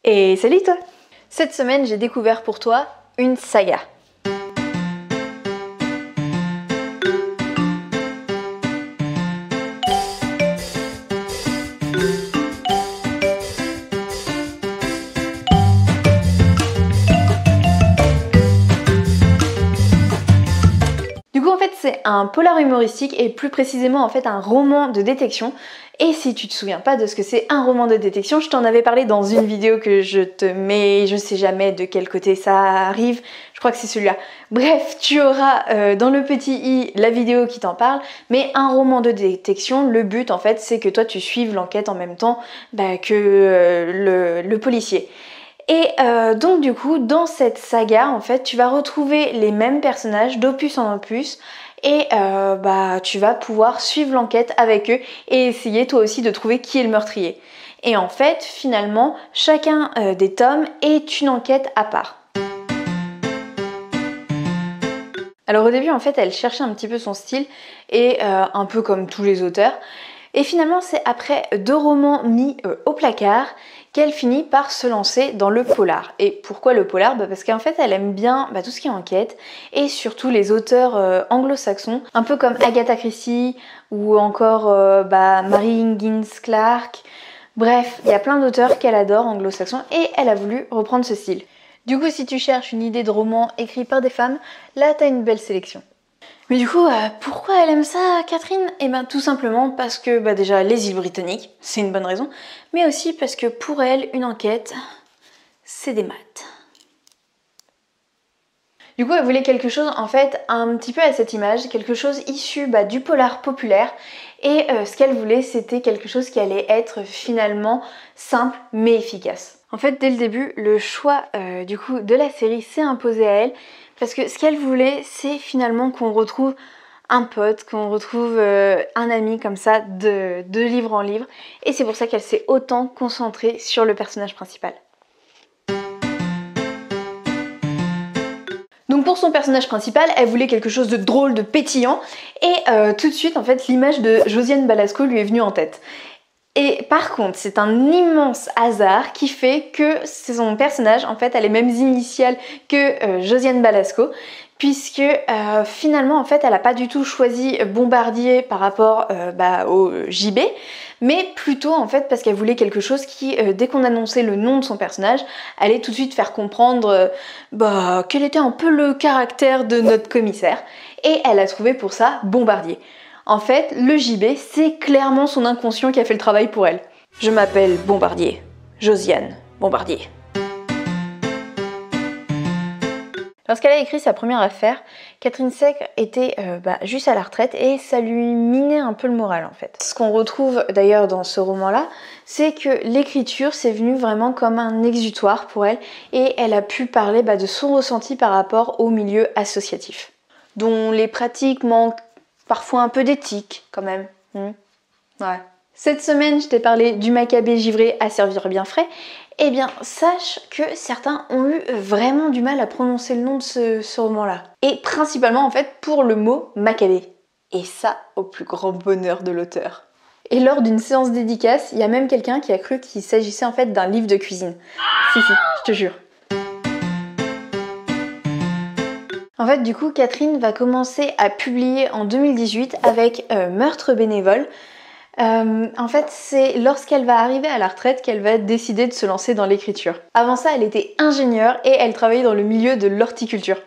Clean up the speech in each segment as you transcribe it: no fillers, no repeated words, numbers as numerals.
Et salut toi! Cette semaine, j'ai découvert pour toi une saga. Du coup en fait c'est un polar humoristique et plus précisément en fait un roman de détection. Et si tu te souviens pas de ce que c'est un roman de détection, je t'en avais parlé dans une vidéo que je te mets, je sais jamais de quel côté ça arrive, je crois que c'est celui-là. Bref, tu auras dans le petit i la vidéo qui t'en parle, mais un roman de détection, le but en fait c'est que toi tu suives l'enquête en même temps que le policier. Et donc du coup dans cette saga en fait tu vas retrouver les mêmes personnages d'opus en opus et tu vas pouvoir suivre l'enquête avec eux et essayer toi aussi de trouver qui est le meurtrier. Et en fait finalement chacun des tomes est une enquête à part. Alors au début en fait elle cherchait un petit peu son style et un peu comme tous les auteurs. Et finalement c'est après 2 romans mis au placard qu'elle finit par se lancer dans le polar. Et pourquoi le polar? Parce qu'en fait elle aime bien tout ce qui est enquête et surtout les auteurs anglo-saxons, un peu comme Agatha Christie ou encore Mary Higgins Clark. Bref, il y a plein d'auteurs qu'elle adore anglo-saxons et elle a voulu reprendre ce style. Du coup si tu cherches une idée de roman écrit par des femmes, là t'as une belle sélection. Mais du coup, pourquoi elle aime ça, Catherine? Eh ben tout simplement parce que déjà les îles britanniques, c'est une bonne raison, mais aussi parce que pour elle, une enquête, c'est des maths. Du coup, elle voulait quelque chose en fait un petit peu à cette image, quelque chose issu du polar populaire, et ce qu'elle voulait c'était quelque chose qui allait être finalement simple mais efficace. En fait, dès le début, le choix du coup de la série s'est imposé à elle, parce que ce qu'elle voulait, c'est finalement qu'on retrouve un pote, qu'on retrouve un ami comme ça de livre en livre. Et c'est pour ça qu'elle s'est autant concentrée sur le personnage principal. Donc pour son personnage principal, elle voulait quelque chose de drôle, de pétillant. Et tout de suite, en fait, l'image de Josiane Balasco lui est venue en tête. Et par contre, c'est un immense hasard qui fait que son personnage, en fait, a les mêmes initiales que Josiane Balasco, puisque finalement, en fait, elle n'a pas du tout choisi Bombardier par rapport au JB, mais plutôt, en fait, parce qu'elle voulait quelque chose qui, dès qu'on annonçait le nom de son personnage, allait tout de suite faire comprendre quel était un peu le caractère de notre commissaire. Et elle a trouvé pour ça Bombardier. En fait, le JB, c'est clairement son inconscient qui a fait le travail pour elle. Je m'appelle Bombardier. Josiane Bombardier. Lorsqu'elle a écrit sa première affaire, Catherine Sec était juste à la retraite et ça lui minait un peu le moral en fait. Ce qu'on retrouve d'ailleurs dans ce roman-là, c'est que l'écriture c'est venu vraiment comme un exutoire pour elle et elle a pu parler de son ressenti par rapport au milieu associatif, dont les pratiques manquent parfois un peu d'éthique quand même. Ouais. Cette semaine, je t'ai parlé du macabé givré à servir bien frais. Eh bien, sache que certains ont eu vraiment du mal à prononcer le nom de ce roman-là. Et principalement, en fait, pour le mot macabé. Et ça, au plus grand bonheur de l'auteur. Et lors d'une séance dédicace, il y a même quelqu'un qui a cru qu'il s'agissait en fait d'un livre de cuisine. Si, je te jure. En fait, du coup, Catherine va commencer à publier en 2018 avec Meurtre bénévole. En fait, c'est lorsqu'elle va arriver à la retraite qu'elle va décider de se lancer dans l'écriture. Avant ça, elle était ingénieure et elle travaillait dans le milieu de l'horticulture.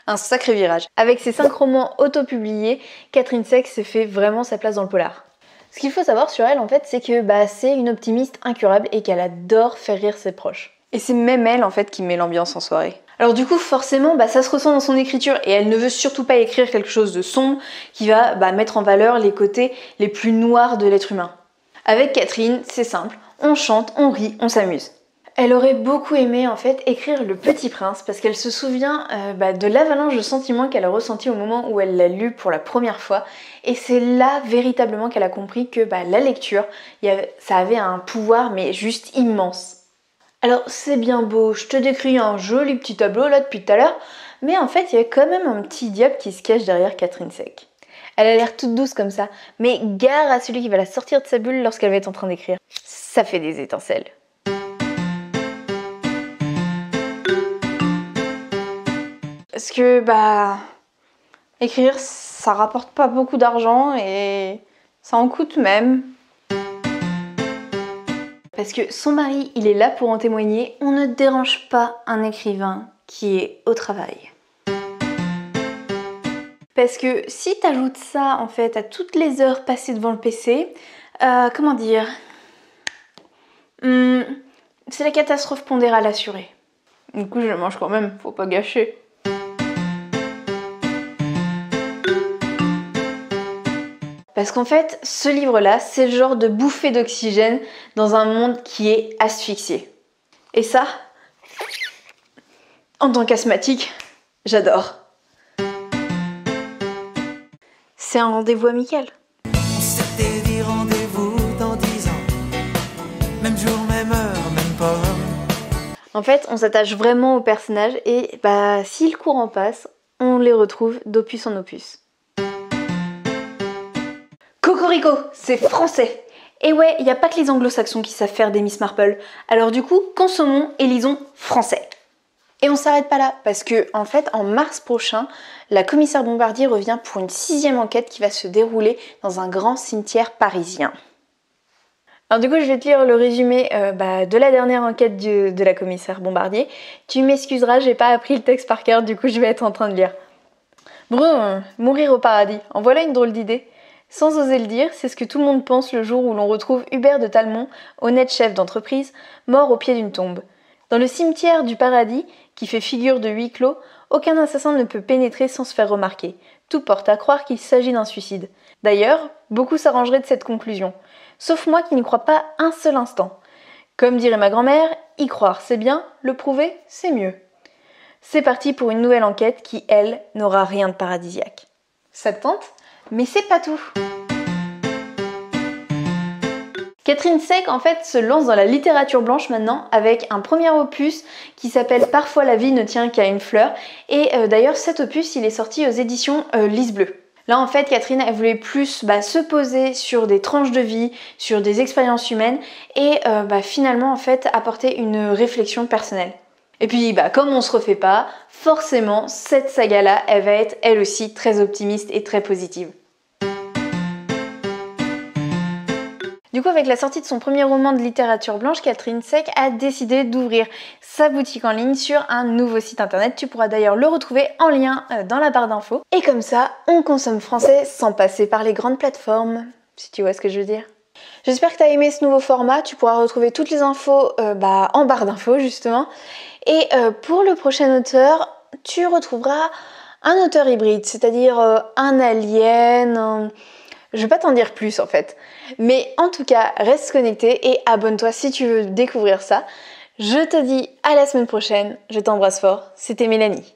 Un sacré virage. Avec ses 5 romans auto-publiés, Catherine Sec s'est fait vraiment sa place dans le polar. Ce qu'il faut savoir sur elle, en fait, c'est que c'est une optimiste incurable et qu'elle adore faire rire ses proches. Et c'est même elle, en fait, qui met l'ambiance en soirée. Alors du coup forcément ça se ressent dans son écriture et elle ne veut surtout pas écrire quelque chose de sombre qui va mettre en valeur les côtés les plus noirs de l'être humain. Avec Catherine, c'est simple, on chante, on rit, on s'amuse. Elle aurait beaucoup aimé en fait écrire Le Petit Prince parce qu'elle se souvient de l'avalanche de sentiments qu'elle a ressenti au moment où elle l'a lu pour la première fois et c'est là véritablement qu'elle a compris que la lecture, ça avait un pouvoir mais juste immense. Alors c'est bien beau, je te décris un joli petit tableau là depuis tout à l'heure, mais en fait il y a quand même un petit diable qui se cache derrière Catherine Sec. Elle a l'air toute douce comme ça, mais gare à celui qui va la sortir de sa bulle lorsqu'elle va être en train d'écrire. Ça fait des étincelles. Parce que écrire ça rapporte pas beaucoup d'argent et ça en coûte même. Parce que son mari, il est là pour en témoigner, on ne dérange pas un écrivain qui est au travail. Parce que si t'ajoutes ça en fait à toutes les heures passées devant le PC, comment dire, c'est la catastrophe pondérale assurée. Du coup je le mange quand même, faut pas gâcher. Parce qu'en fait, ce livre-là, c'est le genre de bouffée d'oxygène dans un monde qui est asphyxié. Et ça, en tant qu'asthmatique, j'adore. C'est un rendez-vous amical. On s'était dit rendez-vous dans 10 ans. Même jour, même heure, même pomme. En fait, on s'attache vraiment aux personnages et si le courant passe, on les retrouve d'opus en opus. Cocorico, c'est français. Et ouais, il n'y a pas que les anglo-saxons qui savent faire des Miss Marple. Alors du coup, consommons et lisons français. Et on s'arrête pas là, parce que en fait, en mars prochain, la commissaire Bombardier revient pour une 6e enquête qui va se dérouler dans un grand cimetière parisien. Alors du coup, je vais te lire le résumé de la dernière enquête de la commissaire Bombardier. Tu m'excuseras, j'ai pas appris le texte par cœur, du coup je vais être en train de lire. Brun, mourir au paradis, en voilà une drôle d'idée. Sans oser le dire, c'est ce que tout le monde pense le jour où l'on retrouve Hubert de Talmont, honnête chef d'entreprise, mort au pied d'une tombe. Dans le cimetière du paradis, qui fait figure de huis clos, aucun assassin ne peut pénétrer sans se faire remarquer. Tout porte à croire qu'il s'agit d'un suicide. D'ailleurs, beaucoup s'arrangeraient de cette conclusion. Sauf moi qui n'y crois pas un seul instant. Comme dirait ma grand-mère, y croire c'est bien, le prouver c'est mieux. C'est parti pour une nouvelle enquête qui, elle, n'aura rien de paradisiaque. Ça te tente ? Mais c'est pas tout. Catherine Sec en fait se lance dans la littérature blanche maintenant avec un premier opus qui s'appelle Parfois la vie ne tient qu'à une fleur et d'ailleurs cet opus il est sorti aux éditions Lys Bleu. Là en fait Catherine elle voulait plus se poser sur des tranches de vie, sur des expériences humaines et finalement en fait apporter une réflexion personnelle. Et puis comme on se refait pas, forcément cette saga là elle va être elle aussi très optimiste et très positive. Du coup, avec la sortie de son premier roman de littérature blanche, Catherine Sec a décidé d'ouvrir sa boutique en ligne sur un nouveau site internet. Tu pourras d'ailleurs le retrouver en lien dans la barre d'infos. Et comme ça, on consomme français sans passer par les grandes plateformes, si tu vois ce que je veux dire. J'espère que tu as aimé ce nouveau format. Tu pourras retrouver toutes les infos en barre d'infos, justement. Et pour le prochain auteur, tu retrouveras un auteur hybride, c'est-à-dire un alien... Je vais pas t'en dire plus en fait. Mais en tout cas, reste connecté et abonne-toi si tu veux découvrir ça. Je te dis à la semaine prochaine. Je t'embrasse fort. C'était Mélanie.